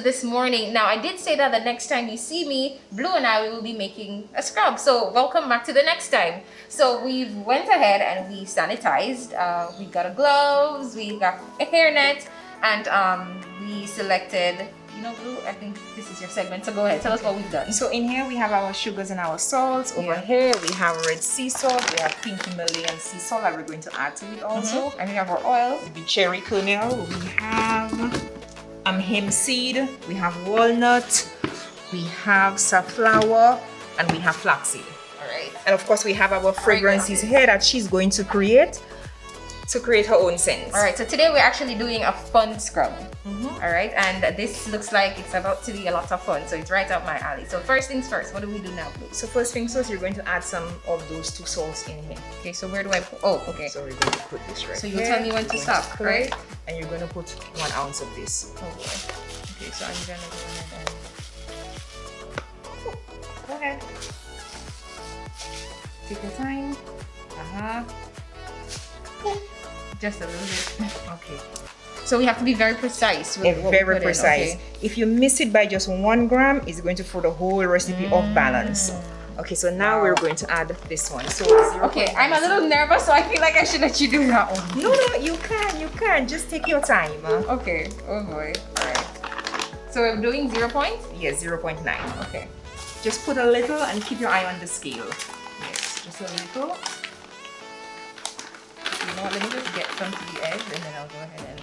to this morning. Now, I did say that the next time you see me, Blue and I will be making a scrub. So welcome back to the next time. So we went ahead and we sanitized. We got our gloves, we got a hairnet, and we selected, you know, Blue, I think this is your segment, so go ahead, tell us what we've done. So in here we have our sugars and our salts. Over here we have red sea salt, we have pink Himalayan sea salt that we're going to add to it also. And we have our oil. The cherry kernel, we have hemp seed, we have walnut, we have safflower, and we have flaxseed. Alright. And of course we have our fragrances here that she's going to create her own scents. Alright, so today we're actually doing a fun scrub. Alright, and this looks like it's about to be a lot of fun, so it's right up my alley. So first things first, what do we do now, Blue? So first things first, you're going to add some of those 2 salts in here. Okay, so where do I put? Oh, okay. So we're going to put this right So here. you tell me when to stop, right? And you're going to put 1 ounce of this. Oh boy. Okay, so I'm gonna go ahead and... Go ahead. Take your time. Just a little bit. Okay. So we have to be very precise with what we very put precise. in, okay? If you miss it by just 1 gram, it's going to throw the whole recipe off balance. Okay, so now we're going to add this one. So okay, I'm a little nervous, so I feel like I should let you do that one. No, you can. Just take your time. Okay. Oh boy. Alright. So we're doing 0 point? Yes, 0.9. Okay. Just put a little and keep your eye on the scale. Yes, just a little. You know what, let me just get some to the edge and then I'll go ahead and...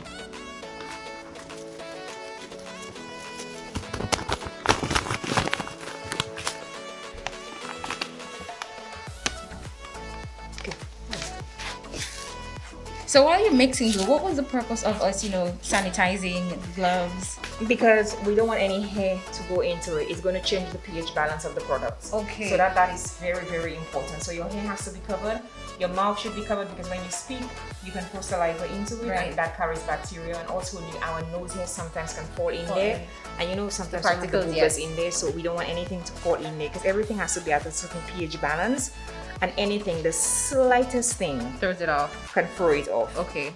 So while you're mixing, Blue, what was the purpose of us, you know, sanitizing gloves? Because we don't want any hair to go into it. It's going to change the pH balance of the products. Okay. So that is very, very important. So your hair has to be covered. Your mouth should be covered because when you speak, you can pour saliva into it, and that carries bacteria. And also our nose hair sometimes can fall in there. And you know, sometimes the particles in there. So we don't want anything to fall in there because everything has to be at a certain pH balance. And anything, the slightest thing throws it off. Can throw it off. Okay.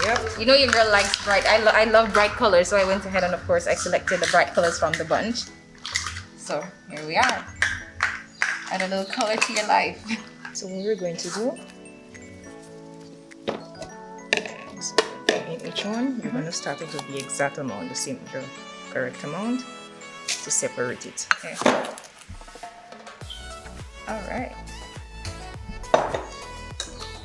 Yep. You know your girl likes bright. I love bright colors, so I went ahead and of course I selected the bright colors from the bunch. So here we are. Add a little color to your life. So what we're going to do is in each one, you're going to start it with the exact amount, the correct amount to separate it. Okay. All right.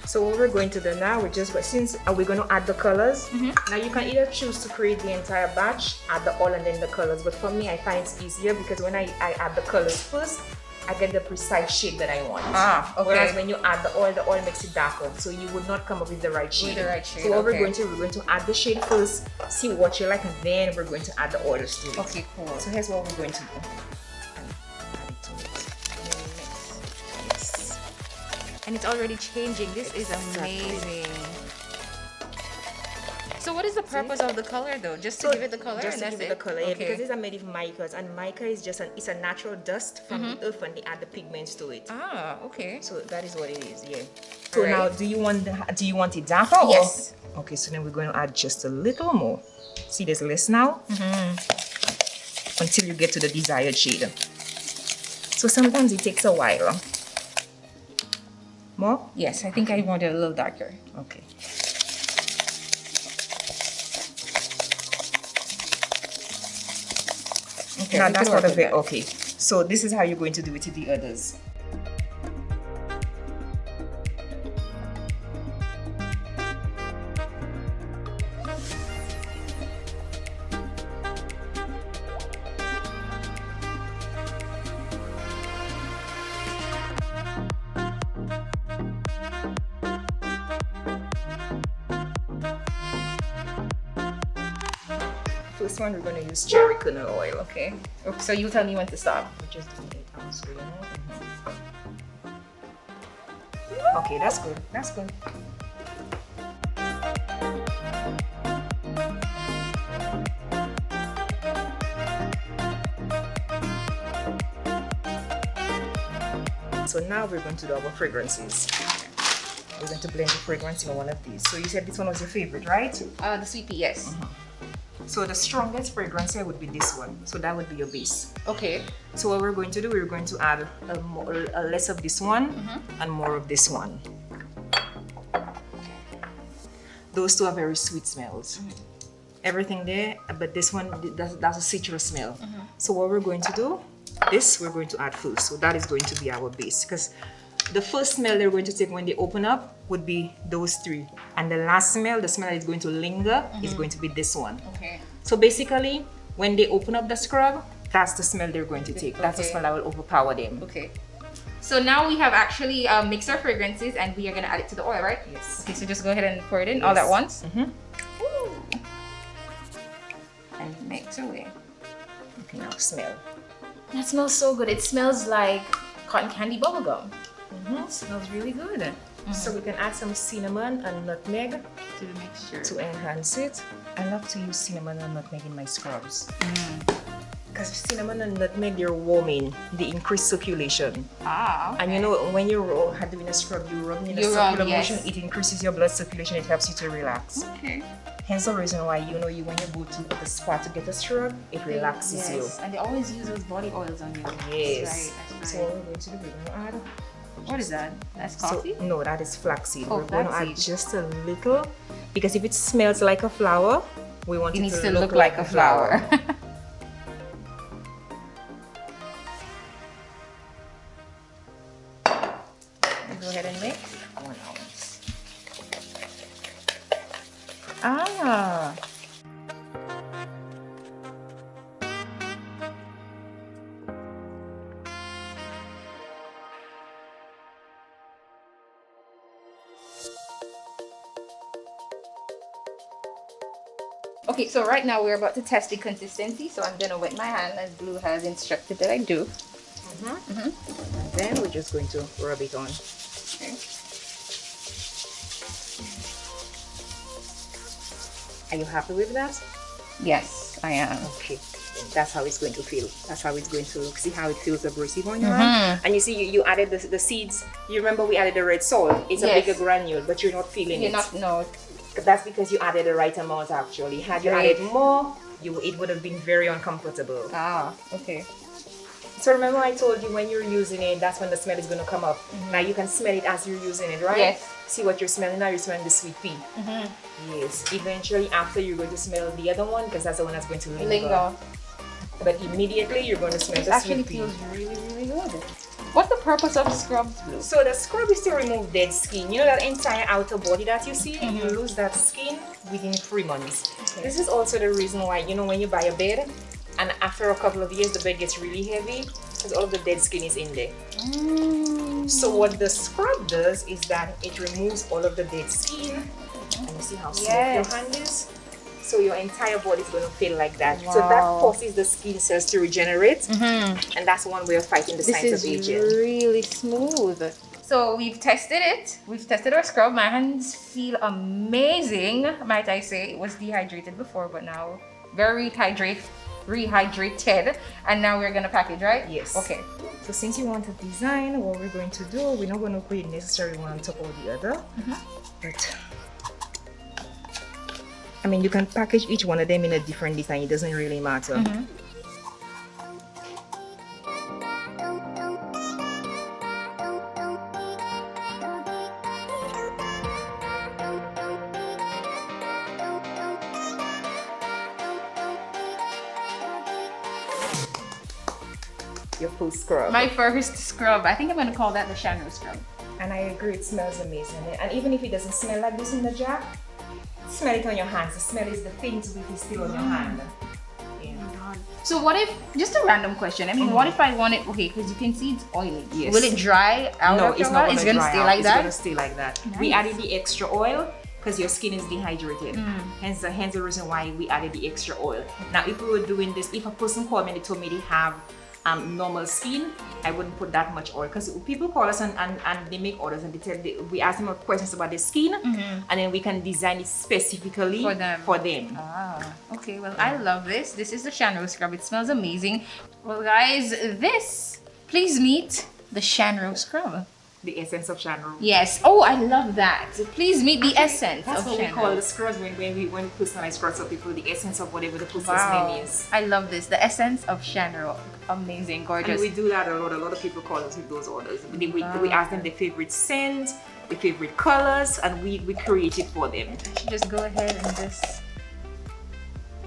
So what we're going to do now, since we're going to add the colors. Now you can either choose to create the entire batch, add the oil and then the colors. But for me, I find it's easier because when I add the colors first, I get the precise shade that I want. Okay. Whereas when you add the oil makes it darker. So you would not come up with the right shade. So what we're going to add the shade first, see what you like, and then we're going to add the oils to it. Okay, cool. So here's what we're going to do. And it's already changing. This is amazing. So what is the purpose of the color though? Just to give it the color? Just and to that's give it? it the color, yeah, because these are made of micas, and mica is just it's a natural dust from the earth, and they add the pigments to it. Ah, okay. So that is what it is, yeah. So now, do you want it darker? Yes. Or? Okay, so then we're going to add just a little more. See, there's less now. Until you get to the desired shade. So sometimes it takes a while. More? Yes, I think I want it a little darker. Okay. Okay, now that's part of it. Okay, so this is how you're going to do it to the others. First one, we're going to use cherry kernel oil. Okay. So you tell me when to stop. We're just doing 8 ounces. Okay, that's good. That's good. So now we're going to do our fragrances. We're going to blend the fragrance in one of these. So you said this one was your favorite, right? The sweet pea, yes. So the strongest fragrance here would be this one. So that would be your base. Okay. So what we're going to do, we're going to add a less of this one and more of this one. Those two are very sweet smells. Everything there, but this one, that's a citrus smell. So what we're going to do, this we're going to add first. So that is going to be our base, because the first smell they're going to take when they open up would be those three. And the last smell, the smell that is going to linger, is going to be this one. Okay. So basically, when they open up the scrub, that's the smell they're going to take. That's the smell that will overpower them. Okay. So now we have actually mixed our fragrances and we are going to add it to the oil, right? Yes. Okay, so just go ahead and pour it in all at once. And mix away. Okay, now smell. That smells so good. It smells like cotton candy bubble gum. It smells really good. So we can add some cinnamon and nutmeg To the mixture. to enhance it. I love to use cinnamon and nutmeg in my scrubs. Because cinnamon and nutmeg, they're warming, they increase circulation. Ah, okay. And you know, when you're doing a scrub, you're rubbing in a circular motion, it increases your blood circulation, it helps you to relax. Okay. Hence the reason why, you know, when you go to the spa to get a scrub, it relaxes you. And they always use those body oils on you. Yes. That's So right. what we're going to do, we're going to add. What is that? That's coffee? So, no, that is flaxseed. Oh, we're going to add flaxseed. just a little, because if it smells like a flower, we want It it needs to to look like a flower. Go ahead and mix. 1 ounce. Ah. Okay, so right now we're about to test the consistency, so I'm gonna wet my hand as Blue has instructed that I do. And then we're just going to rub it on. Okay. Are you happy with that? Yes, I am. Okay. That's how it's going to feel. That's how it's going to look. See how it feels abrasive on your hand? And you see, you added the seeds. You remember we added the red salt. It's a bigger granule, but you're not feeling it. No. That's because you added the right amount actually. Had you added more, it would have been very uncomfortable. Ah, okay. So remember I told you when you're using it, that's when the smell is going to come up. Now you can smell it as you're using it, right? Yes. See what you're smelling now? You're smelling the sweet pea. Yes. Eventually after you're going to smell the other one, because that's the one that's going to linger. But immediately you're going to smell the Actually sweet pea. feels really, really good. What's the purpose of scrubs, Blue? So the scrub is to remove dead skin. You know that entire outer body that you see? You lose that skin within 3 months. Okay. This is also the reason why, you know, when you buy a bed and after a couple of years the bed gets really heavy, because all of the dead skin is in there. So what the scrub does is that it removes all of the dead skin. And you see how smooth your hand is? So your entire body is going to feel like that. Wow. So that forces the skin cells to regenerate. And that's one way of fighting the signs of This aging. is really smooth. So we've tested it. We've tested our scrub. My hands feel amazing, might I say. It was dehydrated before, but now very rehydrated. And now we're going to package, right? Yes. Okay. So since you want a design, what we're going to do, we're not going to create necessarily one on top of the other. But I mean, you can package each one of them in a different design. It doesn't really matter. Your full scrub. My first scrub. I think I'm going to call that the Chandra scrub. And I agree, it smells amazing. And even if it doesn't smell like this in the jar, smell it on your hands. The smell is the thing to it is still on your hand. Yeah. So what if, just a random question, I mean, what if I want it, okay, because you can see it's oily. Yes. Will it dry out No, after it's a not while? going It's to gonna stay like that? It's going to stay like that. Nice. We added the extra oil because your skin is dehydrated. Hence the reason why we added the extra oil. Now, if we were doing this, if a person called me and they told me they have normal skin, I wouldn't put that much oil, because people call us and they make orders and we ask them questions about their skin, and then we can design it specifically for them. Ah, okay. Well, I love this. This is the Chandra scrub. It smells amazing. Well, guys, please meet the Chandra scrub. the essence of Shanro. Yes. Oh, I love that. Please meet the essence That's of what we Shanro. call the scrubs when we personalize scrubs for people, the essence of whatever the person's name is. I love this. The essence of Shanro. Amazing, gorgeous. And we do that a lot. A lot of people call us with those orders. We ask them their favorite scent, their favorite colors, and we create it for them. I should just go ahead and just...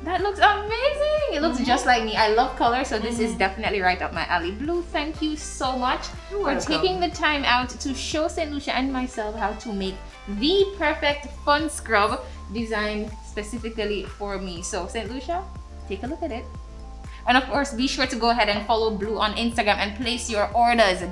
That looks amazing! It looks just like me. I love color, so this is definitely right up my alley. Blue, thank you so much for taking the time out to show St. Lucia and myself how to make the perfect fun scrub designed specifically for me. So St. Lucia, take a look at it. And of course, be sure to go ahead and follow Blue on Instagram and place your orders.